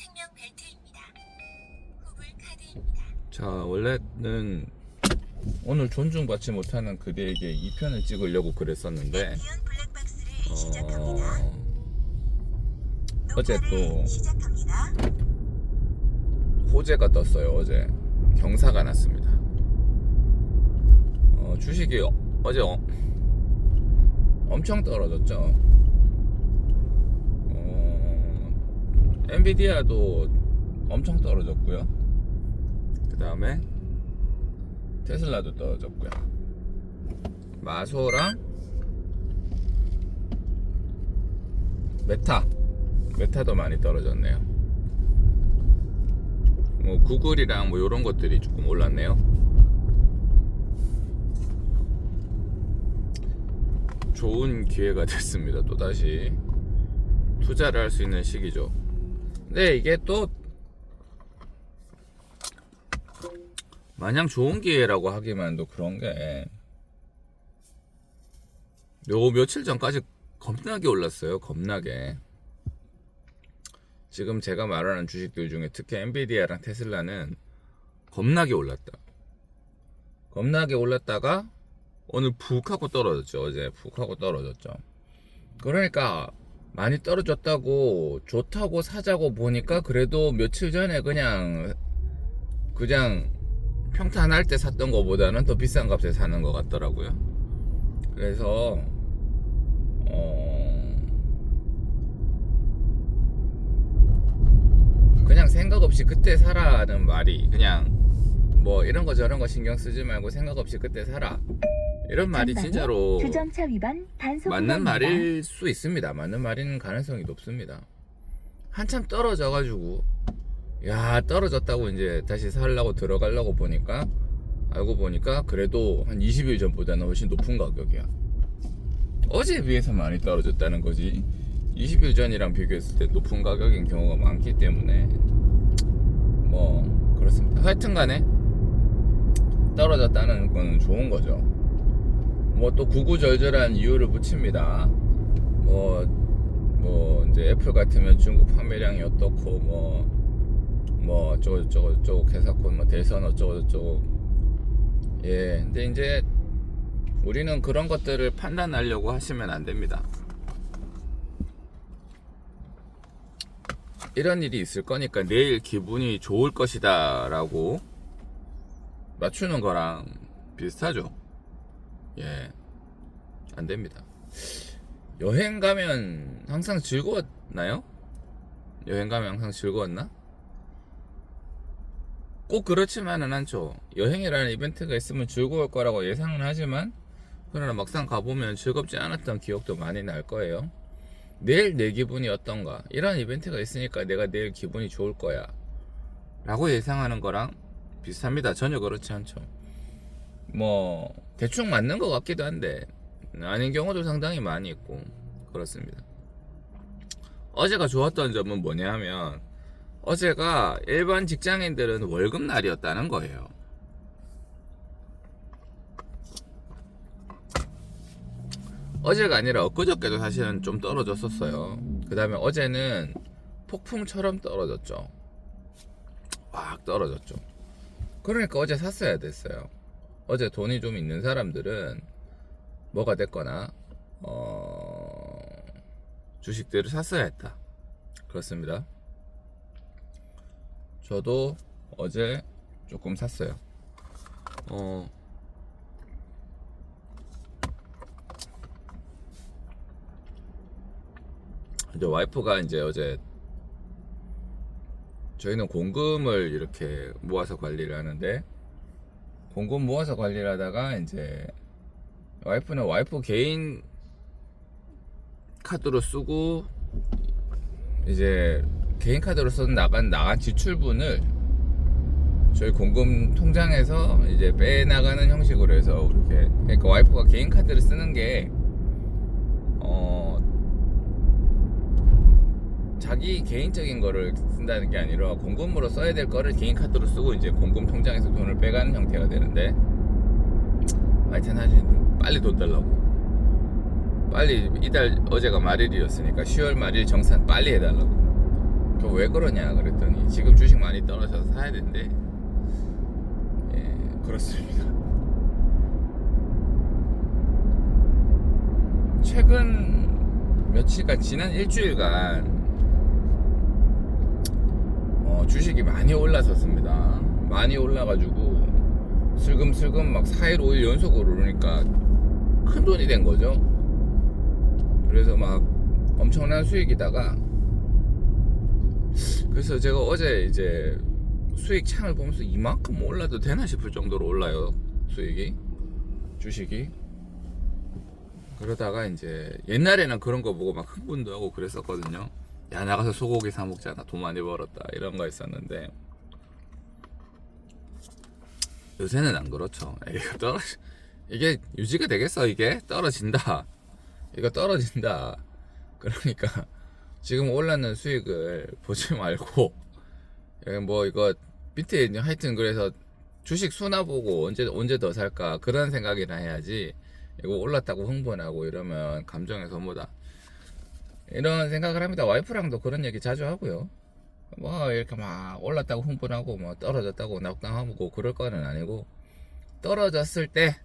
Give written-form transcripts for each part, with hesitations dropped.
생명 벨트입니다. 후불 카드입니다. 자, 원래는 오늘 존중받지 못하는 그대에게 2편을 찍으려고 그랬었는데 넥리온 블랙박스를 시작합니다. 어제 또 녹화를 시작합니다. 호재가 떴어요. 어제 경사가 났습니다. 주식이 어제 엄청 떨어졌죠. 엔비디아도 엄청 떨어졌고요. 그 다음에 테슬라도 떨어졌고요. 마소랑 메타도 많이 떨어졌네요. 뭐 구글이랑 뭐 이런 것들이 조금 올랐네요. 좋은 기회가 됐습니다. 또다시 투자를 할 수 있는 시기죠. 근데 이게 또 마냥 좋은 기회라고 하기만도 그런 게 요 며칠 전까지 겁나게 올랐어요. 겁나게. 지금 제가 말하는 주식들 중에 특히 엔비디아랑 테슬라는 겁나게 올랐다. 겁나게 올랐다가 오늘 푹 하고 떨어졌죠. 어제 푹 하고 떨어졌죠. 그러니까 많이 떨어졌다고 좋다고 사자고 보니까 그래도 며칠 전에 그냥 평탄할 때 샀던 것보다는 더 비싼 값에 사는 것 같더라고요. 그래서 그냥 생각 없이 그때 사라는 말이 그냥 뭐 이런 거 저런 거 신경 쓰지 말고 생각 없이 그때 사라 이런 말이 진짜로 주정차 위반 단속 맞는 위반입니다. 말일 수 있습니다. 맞는 말인 가능성이 높습니다. 한참 떨어져가지고 야 떨어졌다고 이제 다시 살려고 들어가려고 보니까 알고 보니까 그래도 한 20일 전보다는 훨씬 높은 가격이야. 어제에 비해서 많이 떨어졌다는 거지 20일 전이랑 비교했을 때 높은 가격인 경우가 많기 때문에 뭐 그렇습니다. 하여튼 간에 떨어졌다는 건 좋은 거죠. 뭐 또 구구절절한 이유를 붙입니다. 뭐 이제 애플 같으면 중국 판매량이 어떻고 뭐 어쩌고저쩌고 회사코 뭐 대선 어쩌고저쩌고 예 근데 이제 우리는 그런 것들을 판단하려고 하시면 안 됩니다. 이런 일이 있을 거니까 내일 기분이 좋을 것이다 라고 맞추는 거랑 비슷하죠. 예, 안 됩니다. 여행 가면 항상 즐거웠나요? 여행 가면 항상 즐거웠나? 꼭 그렇지만은 않죠. 여행이라는 이벤트가 있으면 즐거울 거라고 예상은 하지만 그러나 막상 가보면 즐겁지 않았던 기억도 많이 날 거예요. 내일 내 기분이 어떤가? 이런 이벤트가 있으니까 내가 내일 기분이 좋을 거야 라고 예상하는 거랑 비슷합니다. 전혀 그렇지 않죠. 뭐 대충 맞는 것 같기도 한데 아닌 경우도 상당히 많이 있고 그렇습니다. 어제가 좋았던 점은 뭐냐 하면 어제가 일반 직장인들은 월급 날이었다는 거예요. 어제가 아니라 엊그저께도 사실은 좀 떨어졌었어요. 그 다음에 어제는 폭풍처럼 떨어졌죠. 확 떨어졌죠. 그러니까 어제 샀어야 됐어요. 어제 돈이 좀 있는 사람들은 뭐가 됐거나 주식들을 샀어야 했다. 그렇습니다. 저도 어제 조금 샀어요. 이제 와이프가 이제 어제 저희는 공금을 이렇게 모아서 관리를 하는데 공금 모아서 관리를 하다가 이제 와이프는 와이프 개인 카드로 쓰고 이제 개인 카드로 써서 나간 지출분을 저희 공금 통장에서 이제 빼나가는 형식으로 해서 이렇게 그러니까 와이프가 개인 카드를 쓰는 게 자기 개인적인 거를 쓴다는 게 아니라 공금으로 써야 될 거를 개인 카드로 쓰고 이제 공금 통장에서 돈을 빼가는 형태가 되는데 하여튼 빨리 돈 달라고 빨리 이달 어제가 말일이었으니까 10월 말일 정산 빨리 해달라고 그 왜 그러냐 그랬더니 지금 주식 많이 떨어져서 사야 된대. 예, 그렇습니다. 최근 며칠간 지난 일주일간 주식이 많이 올랐었습니다. 많이 올라가지고 슬금슬금 막 4일 5일 연속으로 오르니까 큰 돈이 된 거죠. 그래서 막 엄청난 수익이다가, 그래서 제가 어제 이제 수익 창을 보면서 이만큼 올라도 되나 싶을 정도로 올라요, 수익이, 주식이. 그러다가 이제 옛날에는 그런 거 보고 막 흥분도 하고 그랬었거든요. 야, 나가서 소고기 사 먹잖아, 돈 많이 벌었다, 이런 거 있었는데 요새는 안 그렇죠. 이게 유지가 되겠어. 이게 떨어진다, 이거 떨어진다. 그러니까 지금 올랐는 수익을 보지 말고 뭐 이거 밑에 하여튼, 그래서 주식 수나 보고 언제 더 살까 그런 생각이나 해야지, 이거 올랐다고 흥분하고 이러면 감정의 소모다, 이런 생각을 합니다. 와이프랑도 그런 얘기 자주 하고요. 뭐 이렇게 막 올랐다고 흥분하고 뭐 떨어졌다고 낙담하고 그럴 거는 아니고, 떨어졌을 때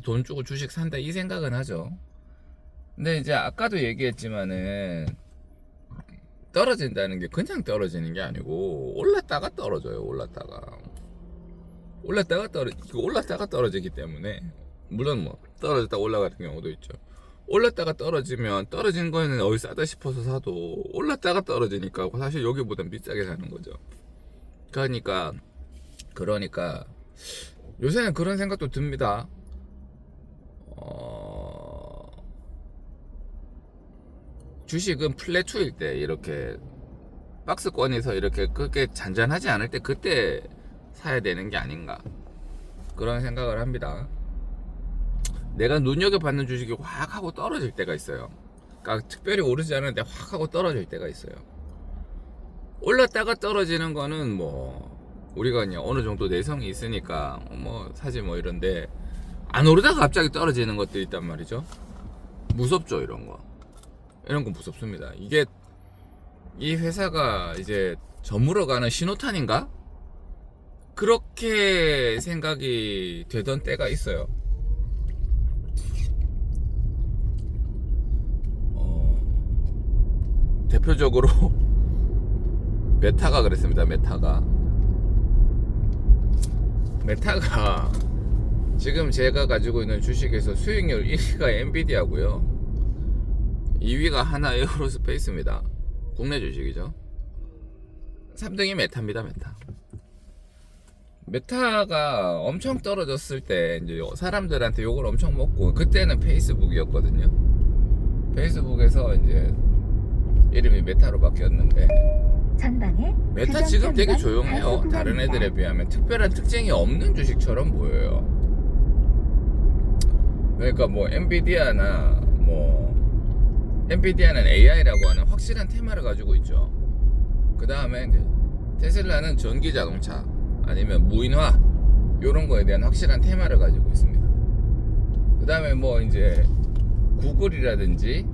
돈 주고 주식 산다 이 생각은 하죠. 근데 이제 아까도 얘기했지만은 떨어진다는 게 그냥 떨어지는 게 아니고 올랐다가 떨어져요. 올랐다가 떨어지기 때문에, 물론 뭐 떨어졌다 올라가는 경우도 있죠. 올랐다가 떨어지면 떨어진 거에는 어디 싸다 싶어서 사도 올랐다가 떨어지니까 사실 여기보단 비싸게 사는 거죠. 그러니까 요새는 그런 생각도 듭니다. 주식은 플랫2일 때, 이렇게 박스권에서 이렇게 그렇게 잔잔하지 않을 때 그때 사야 되는 게 아닌가, 그런 생각을 합니다. 내가 눈여겨봤는 주식이 확 하고 떨어질 때가 있어요. 그러니까 특별히 오르지 않은데 확 하고 떨어질 때가 있어요. 올랐다가 떨어지는 거는 뭐 우리가 그냥 어느 정도 내성이 있으니까 뭐 사지 뭐 이런데, 안 오르다가 갑자기 떨어지는 것들이 있단 말이죠. 무섭죠. 이런 거 무섭습니다. 이게 이 회사가 이제 저물어가는 신호탄인가? 그렇게 생각이 되던 때가 있어요. 대표적으로 메타가 그랬습니다. 메타가 지금 제가 가지고 있는 주식에서 수익률 1위가 엔비디아고요, 2위가 하나에어로스페이스입니다. 국내 주식이죠. 3등이 메타입니다. 메타가 엄청 떨어졌을 때 이제 사람들한테 욕을 엄청 먹고, 그때는 페이스북이었거든요. 페이스북에서 이제 이름이 메타로 바뀌었는데, 메타 지금 되게 조용해요. 다른 애들에 비하면 특별한 특징이 없는 주식처럼 보여요. 그러니까 뭐 엔비디아는 AI라고 하는 확실한 테마를 가지고 있죠. 그 다음에 테슬라는 전기 자동차 아니면 무인화 이런 거에 대한 확실한 테마를 가지고 있습니다. 그 다음에 뭐 이제 구글이라든지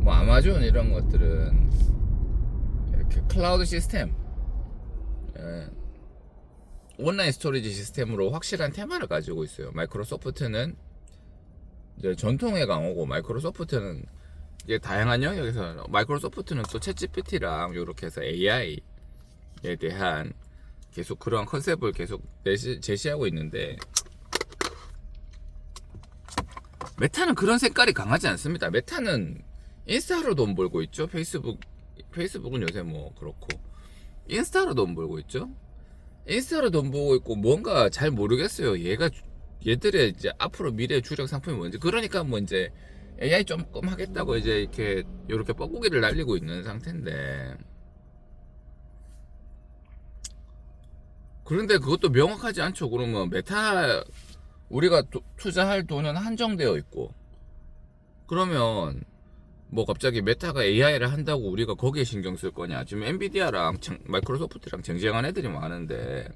뭐 아마존 이런 것들은 이렇게 클라우드 시스템, 온라인 스토리지 시스템으로 확실한 테마를 가지고 있어요. 마이크로소프트는 이제 전통의 강호고, 마이크로소프트는 이제 다양한 영역에서, 마이크로소프트는 또 챗GPT랑 이렇게 해서 AI에 대한 계속 그런 컨셉을 계속 제시하고 있는데, 메타는 그런 색깔이 강하지 않습니다. 메타는 인스타로 돈 벌고 있죠. 페이스북은 요새 뭐 그렇고 인스타로 돈 벌고 있죠. 인스타로 돈 벌고 있고, 뭔가 잘 모르겠어요. 얘들의 이제 앞으로 미래 주력 상품이 뭔지. 그러니까 뭐 이제 AI 조금 하겠다고 이제 이렇게 뻐꾸기를 날리고 있는 상태인데, 그런데 그것도 명확하지 않죠. 그러면 메타 우리가 투자할 돈은 한정되어 있고, 그러면 뭐 갑자기 메타가 AI를 한다고 우리가 거기에 신경 쓸 거냐. 지금 엔비디아랑 마이크로소프트랑 쟁쟁한 애들이 많은데,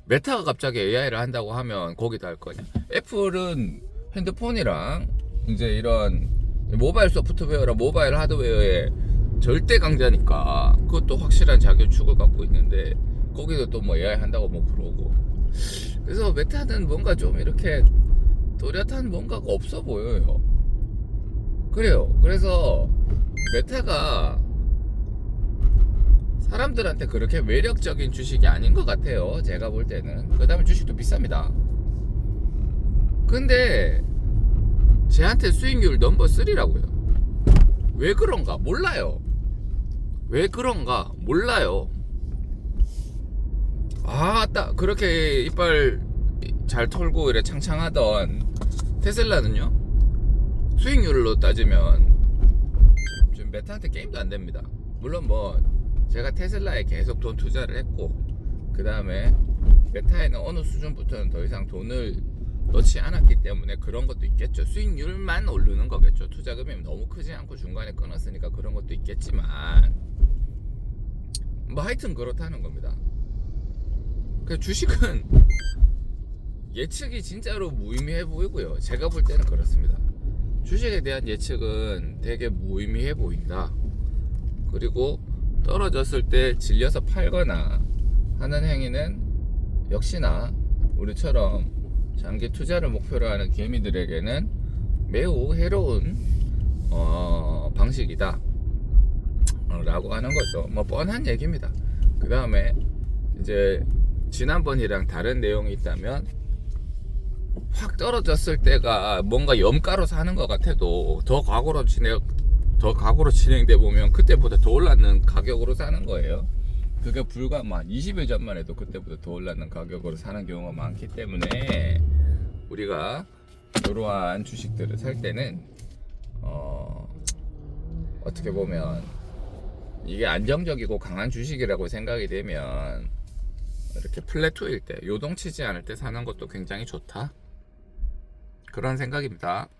메타가 갑자기 AI를 한다고 하면 거기다 할 거냐. 애플은 핸드폰이랑 이제 이런 모바일 소프트웨어랑 모바일 하드웨어에 절대 강자니까 그것도 확실한 자격축을 갖고 있는데 거기도 또 뭐 AI 한다고 뭐 그러고. 그래서 메타는 뭔가 좀 이렇게 또렷한 뭔가가 없어 보여요. 그래요. 그래서 메타가 사람들한테 그렇게 매력적인 주식이 아닌 것 같아요. 제가 볼 때는. 그 다음에 주식도 비쌉니다. 근데 쟤한테 수익률 넘버 3라고요. 왜 그런가 몰라요. 왜 그런가 몰라요. 딱 그렇게 이빨 잘 털고 이래 창창하던 테슬라는요, 수익률로 따지면 지금 메타한테 게임도 안 됩니다. 물론 뭐 제가 테슬라에 계속 돈 투자를 했고 그 다음에 메타에는 어느 수준부터는 더 이상 돈을 넣지 않았기 때문에 그런 것도 있겠죠. 수익률만 오르는 거겠죠. 투자 금액이 너무 크지 않고 중간에 끊었으니까 그런 것도 있겠지만 뭐 하여튼 그렇다는 겁니다. 그 주식은 예측이 진짜로 무의미해 보이고요. 제가 볼 때는 그렇습니다. 주식에 대한 예측은 되게 무의미해 보인다. 그리고 떨어졌을 때 질려서 팔거나 하는 행위는 역시나 우리처럼 장기 투자를 목표로 하는 개미들에게는 매우 해로운 방식이다 라고 하는 거죠. 뭐 뻔한 얘기입니다. 그 다음에 이제 지난번이랑 다른 내용이 있다면, 확 떨어졌을 때가 뭔가 염가로 사는 것 같아도 더 과거로 진행돼 보면 그때보다 더 올랐는 가격으로 사는 거예요. 그게 불과 20일 전만 해도 그때보다 더 올랐는 가격으로 사는 경우가 많기 때문에 우리가 이러한 주식들을 살 때는 어떻게 보면 이게 안정적이고 강한 주식이라고 생각이 되면 이렇게 플래투일 때, 요동치지 않을 때 사는 것도 굉장히 좋다, 그런 생각입니다.